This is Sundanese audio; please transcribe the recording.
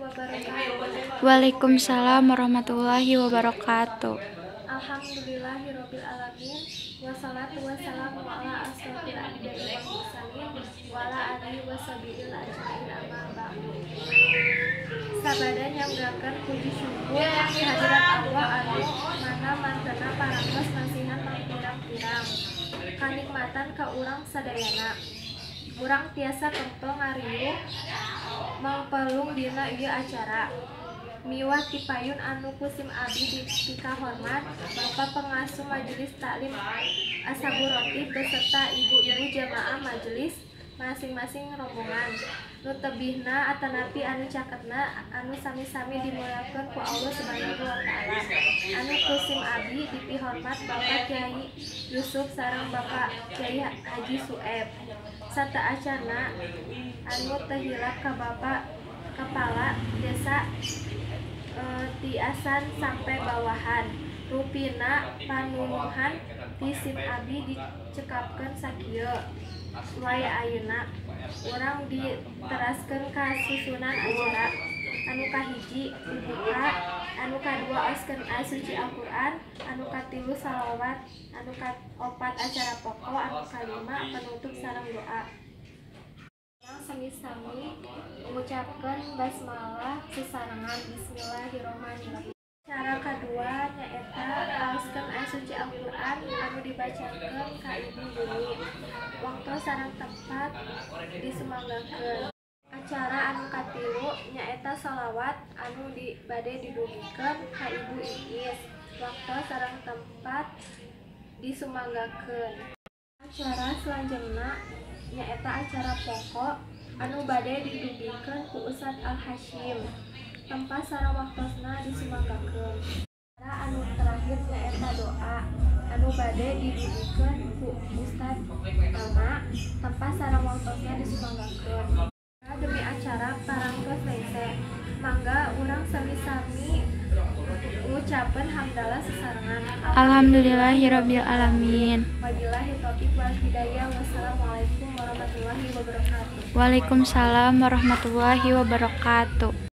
wabarakatuh. Waalaikumsalam warahmatullahi wabarakatuh. Alhamdulillahirabbil alamin. Wassalatu wassalamu ala asrofil anbiya'i wal mursalin wa ala alihi washabihi ajmain amma ba'du. Sabada nyanggakeun puji syukur hadirat Allah anu mana mantena parantos masihan pirang-pirang kanikmatan ka urang sadayana. Urang tiasa tongtong ngariuk mangpelung dina ieu acara. Miwah ti payun anu kusim abdi dipika hormat Bapak Pengasuh Majelis Taklim Asaburotib beserta ibu-ibu jamaah majelis masing-masing rombongan. Nu tebihna atanapi anu caketna anu sami-sami dimuliakeun ku Allah Subhanahu wa taala. Anu kusim abdi dipihormat Bapak Kyai Yusuf sareng Bapak Kyai Haji Sueb. Sata acana anu teu hilap ka Bapak Kepala Desa tiasan sampai bawahan. Rupina panunuhan ti sim abdi dicekapkeun sakieu. Waya ayeuna urang diteraskeun ka susunan acara. Anu kahiji dibuka, anu kadua oskeun ayat suci Al-Qur'an, anu katilu salawat, anu kaopat acara pokok, anu kalima penutup sareng doa. Sami-sami mengucapkan basmalah sesarengan bismillahirrahmanirrahim. Cara kedua nyaeta aoskeun ayat suci Al-Qur'an anu dibacakeun ka ibu bunyi. Waktu sareng tempat disumanggakeun. Acara anu katilu nyaeta shalawat anu bade didugikeun ka ibu Iis. Waktu sareng tempat disumanggakeun. Acara selanjutnya nyaeta acara pokok anu bade didugikeun ku Ustad Al-Hasyim. Tempat sareng waktosna disumanggakeun. Acara anu terakhir nyaeta doa anu bade didugikeun ku Ustad Ama. Tempat sareng waktosna disumanggakeun. Demi acara parangtos lese, mangga urang sami-sami ngucapkeun hamdalah sesarengan. Alhamdulillahirabbil alamin. Wabillahi taufiq wal hidayah. Wassalamualaikum warahmatullahi wabarakatuh. Waalaikumsalam warahmatullahi wabarakatuh.